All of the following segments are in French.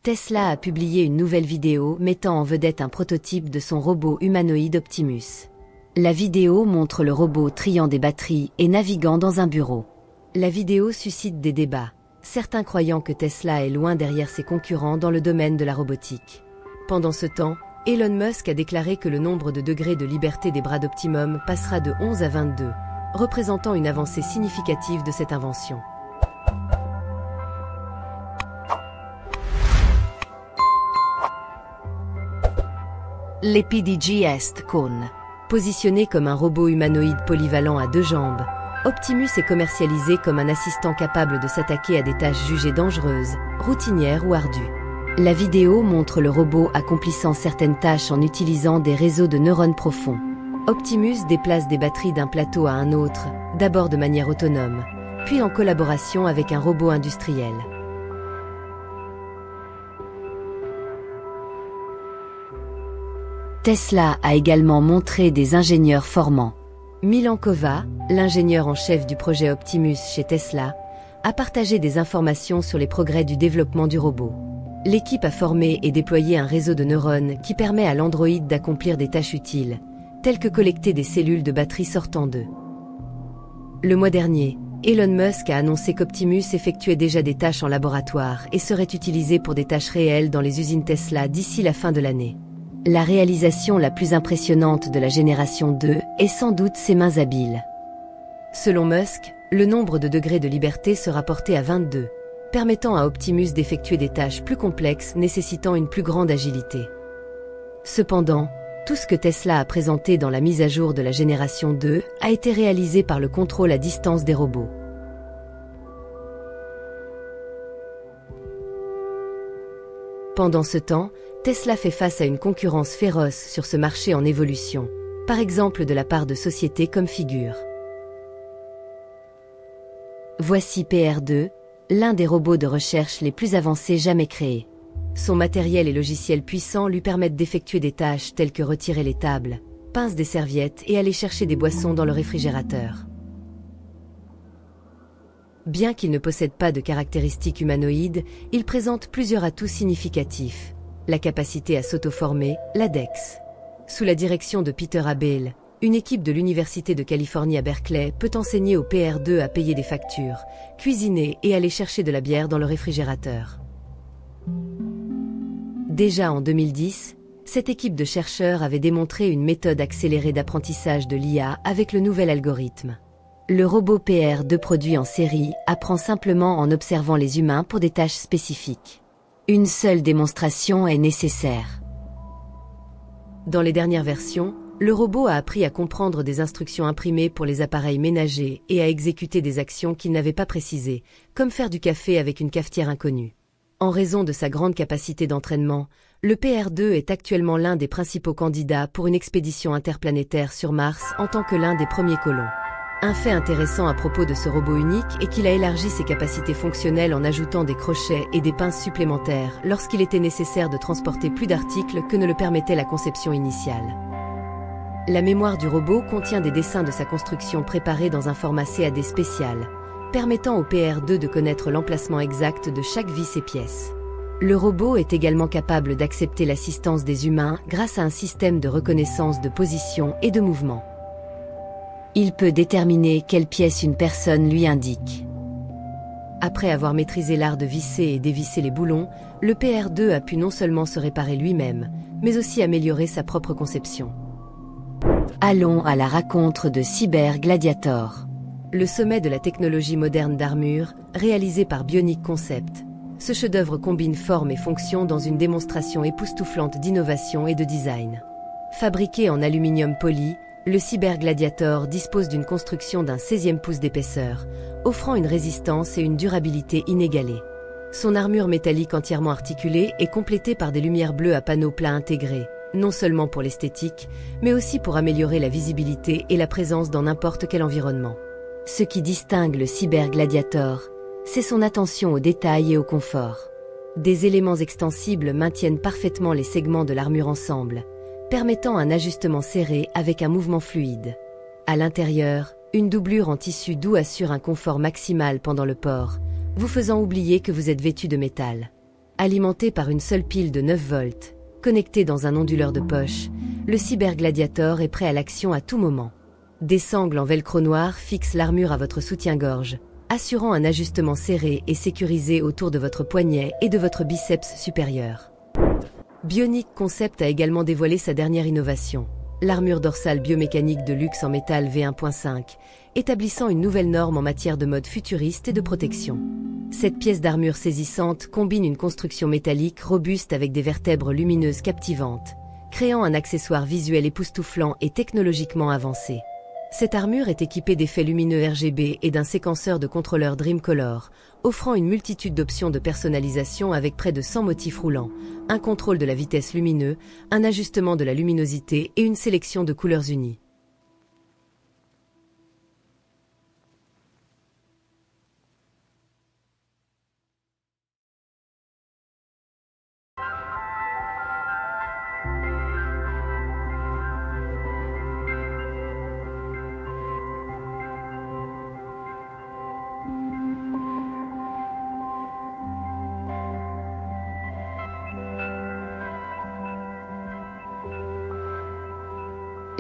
Tesla a publié une nouvelle vidéo mettant en vedette un prototype de son robot humanoïde Optimus. La vidéo montre le robot triant des batteries et naviguant dans un bureau. La vidéo suscite des débats, certains croyant que Tesla est loin derrière ses concurrents dans le domaine de la robotique. Pendant ce temps, Elon Musk a déclaré que le nombre de degrés de liberté des bras d'Optimum passera de 11 à 22, représentant une avancée significative de cette invention. L'EPDG Est Con. Positionné comme un robot humanoïde polyvalent à 2 jambes, Optimus est commercialisé comme un assistant capable de s'attaquer à des tâches jugées dangereuses, routinières ou ardues. La vidéo montre le robot accomplissant certaines tâches en utilisant des réseaux de neurones profonds. Optimus déplace des batteries d'un plateau à un autre, d'abord de manière autonome, puis en collaboration avec un robot industriel. Tesla a également montré des ingénieurs formants. Milan Kova, l'ingénieur en chef du projet Optimus chez Tesla, a partagé des informations sur les progrès du développement du robot. L'équipe a formé et déployé un réseau de neurones qui permet à l'androïde d'accomplir des tâches utiles, telles que collecter des cellules de batterie sortant d'eux. Le mois dernier, Elon Musk a annoncé qu'Optimus effectuait déjà des tâches en laboratoire et serait utilisé pour des tâches réelles dans les usines Tesla d'ici la fin de l'année. La réalisation la plus impressionnante de la génération 2 est sans doute ses mains habiles. Selon Musk, le nombre de degrés de liberté sera porté à 22, permettant à Optimus d'effectuer des tâches plus complexes nécessitant une plus grande agilité. Cependant, tout ce que Tesla a présenté dans la mise à jour de la génération 2 a été réalisé par le contrôle à distance des robots. Pendant ce temps, Tesla fait face à une concurrence féroce sur ce marché en évolution, par exemple de la part de sociétés comme Figure. Voici PR2, l'un des robots de recherche les plus avancés jamais créés. Son matériel et logiciels puissants lui permettent d'effectuer des tâches telles que retirer les tables, pincer des serviettes et aller chercher des boissons dans le réfrigérateur. Bien qu'il ne possède pas de caractéristiques humanoïdes, il présente plusieurs atouts significatifs. La capacité à s'auto-former, l'ADEX. Sous la direction de Peter Abel, une équipe de l'Université de Californie à Berkeley peut enseigner au PR2 à payer des factures, cuisiner et aller chercher de la bière dans le réfrigérateur. Déjà en 2010, cette équipe de chercheurs avait démontré une méthode accélérée d'apprentissage de l'IA avec le nouvel algorithme. Le robot PR2 produit en série apprend simplement en observant les humains pour des tâches spécifiques. Une seule démonstration est nécessaire. Dans les dernières versions, le robot a appris à comprendre des instructions imprimées pour les appareils ménagers et à exécuter des actions qu'il n'avait pas précisées, comme faire du café avec une cafetière inconnue. En raison de sa grande capacité d'entraînement, le PR2 est actuellement l'un des principaux candidats pour une expédition interplanétaire sur Mars en tant que l'un des premiers colons. Un fait intéressant à propos de ce robot unique est qu'il a élargi ses capacités fonctionnelles en ajoutant des crochets et des pinces supplémentaires lorsqu'il était nécessaire de transporter plus d'articles que ne le permettait la conception initiale. La mémoire du robot contient des dessins de sa construction préparés dans un format CAD spécial, permettant au PR2 de connaître l'emplacement exact de chaque vis et pièce. Le robot est également capable d'accepter l'assistance des humains grâce à un système de reconnaissance de position et de mouvement. Il peut déterminer quelle pièce une personne lui indique. Après avoir maîtrisé l'art de visser et dévisser les boulons, le PR2 a pu non seulement se réparer lui-même, mais aussi améliorer sa propre conception. Allons à la rencontre de Cyber Gladiator. Le sommet de la technologie moderne d'armure, réalisé par Bionic Concept. Ce chef-d'œuvre combine forme et fonction dans une démonstration époustouflante d'innovation et de design. Fabriqué en aluminium poli, le Cyber Gladiator dispose d'une construction d'un 16e pouce d'épaisseur, offrant une résistance et une durabilité inégalées. Son armure métallique entièrement articulée est complétée par des lumières bleues à panneaux plats intégrés, non seulement pour l'esthétique, mais aussi pour améliorer la visibilité et la présence dans n'importe quel environnement. Ce qui distingue le Cyber Gladiator, c'est son attention aux détails et au confort. Des éléments extensibles maintiennent parfaitement les segments de l'armure ensemble, permettant un ajustement serré avec un mouvement fluide. À l'intérieur, une doublure en tissu doux assure un confort maximal pendant le port, vous faisant oublier que vous êtes vêtu de métal. Alimenté par une seule pile de 9 volts, connecté dans un onduleur de poche, le Cybergladiator est prêt à l'action à tout moment. Des sangles en velcro noir fixent l'armure à votre soutien-gorge, assurant un ajustement serré et sécurisé autour de votre poignet et de votre biceps supérieur. Bionic Concept a également dévoilé sa dernière innovation, l'armure dorsale biomécanique de luxe en métal V1.5, établissant une nouvelle norme en matière de mode futuriste et de protection. Cette pièce d'armure saisissante combine une construction métallique robuste avec des vertèbres lumineuses captivantes, créant un accessoire visuel époustouflant et technologiquement avancé. Cette armure est équipée d'effets lumineux RGB et d'un séquenceur de contrôleur Dreamcolor, offrant une multitude d'options de personnalisation avec près de 100 motifs roulants, un contrôle de la vitesse lumineux, un ajustement de la luminosité et une sélection de couleurs unies.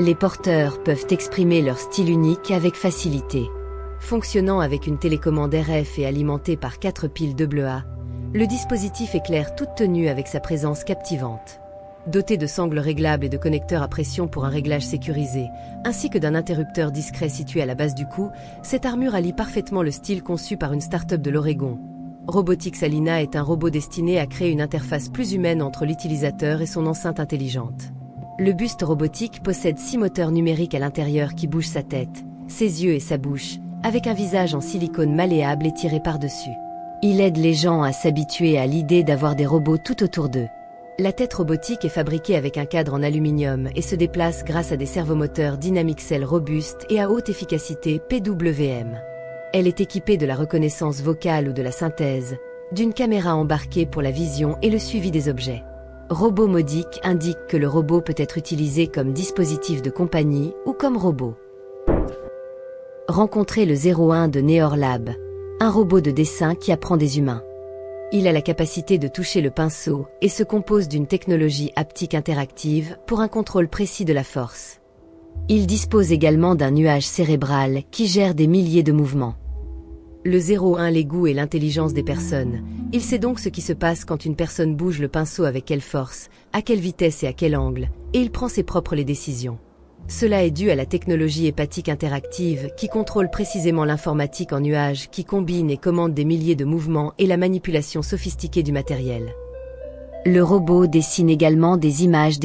Les porteurs peuvent exprimer leur style unique avec facilité. Fonctionnant avec une télécommande RF et alimenté par 4 piles AA, le dispositif éclaire toute tenue avec sa présence captivante. Doté de sangles réglables et de connecteurs à pression pour un réglage sécurisé, ainsi que d'un interrupteur discret situé à la base du cou, cette armure allie parfaitement le style conçu par une start-up de l'Oregon. Robotics Alina est un robot destiné à créer une interface plus humaine entre l'utilisateur et son enceinte intelligente. Le buste robotique possède 6 moteurs numériques à l'intérieur qui bougent sa tête, ses yeux et sa bouche, avec un visage en silicone malléable et tiré par-dessus. Il aide les gens à s'habituer à l'idée d'avoir des robots tout autour d'eux. La tête robotique est fabriquée avec un cadre en aluminium et se déplace grâce à des servomoteurs Dynamixel robustes et à haute efficacité PWM. Elle est équipée de la reconnaissance vocale ou de la synthèse, d'une caméra embarquée pour la vision et le suivi des objets. Robot modique indique que le robot peut être utilisé comme dispositif de compagnie ou comme robot. Rencontrez le 01 de Neorlab, un robot de dessin qui apprend des humains. Il a la capacité de toucher le pinceau et se compose d'une technologie haptique interactive pour un contrôle précis de la force. Il dispose également d'un nuage cérébral qui gère des milliers de mouvements. Le 01 les goûts et l'intelligence des personnes. Il sait donc ce qui se passe quand une personne bouge le pinceau avec quelle force, à quelle vitesse et à quel angle, et il prend ses propres décisions. Cela est dû à la technologie hépatique interactive qui contrôle précisément l'informatique en nuage qui combine et commande des milliers de mouvements et la manipulation sophistiquée du matériel. Le robot dessine également des images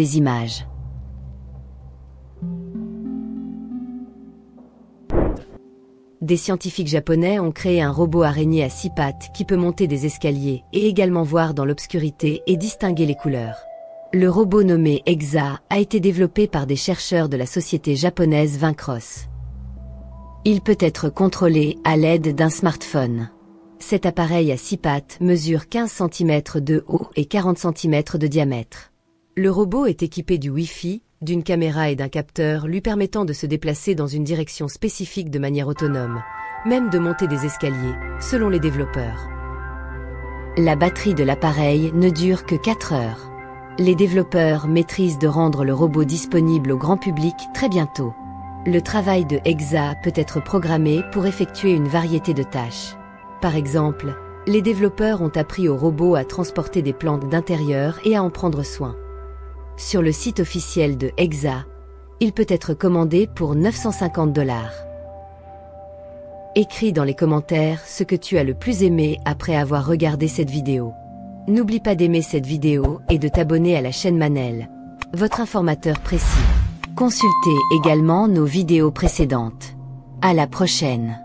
Des scientifiques japonais ont créé un robot araignée à 6 pattes qui peut monter des escaliers et également voir dans l'obscurité et distinguer les couleurs. Le robot nommé Exa a été développé par des chercheurs de la société japonaise Vincross. Il peut être contrôlé à l'aide d'un smartphone. Cet appareil à 6 pattes mesure 15 cm de haut et 40 cm de diamètre. Le robot est équipé du Wi-Fi, d'une caméra et d'un capteur lui permettant de se déplacer dans une direction spécifique de manière autonome, même de monter des escaliers, selon les développeurs. La batterie de l'appareil ne dure que 4 heures. Les développeurs maîtrisent de rendre le robot disponible au grand public très bientôt. Le travail de Exa peut être programmé pour effectuer une variété de tâches. Par exemple, les développeurs ont appris au robot à transporter des plantes d'intérieur et à en prendre soin. Sur le site officiel de Exa, il peut être commandé pour 950 $. Écris dans les commentaires ce que tu as le plus aimé après avoir regardé cette vidéo. N'oublie pas d'aimer cette vidéo et de t'abonner à la chaîne Manel, votre informateur précis. Consultez également nos vidéos précédentes. À la prochaine.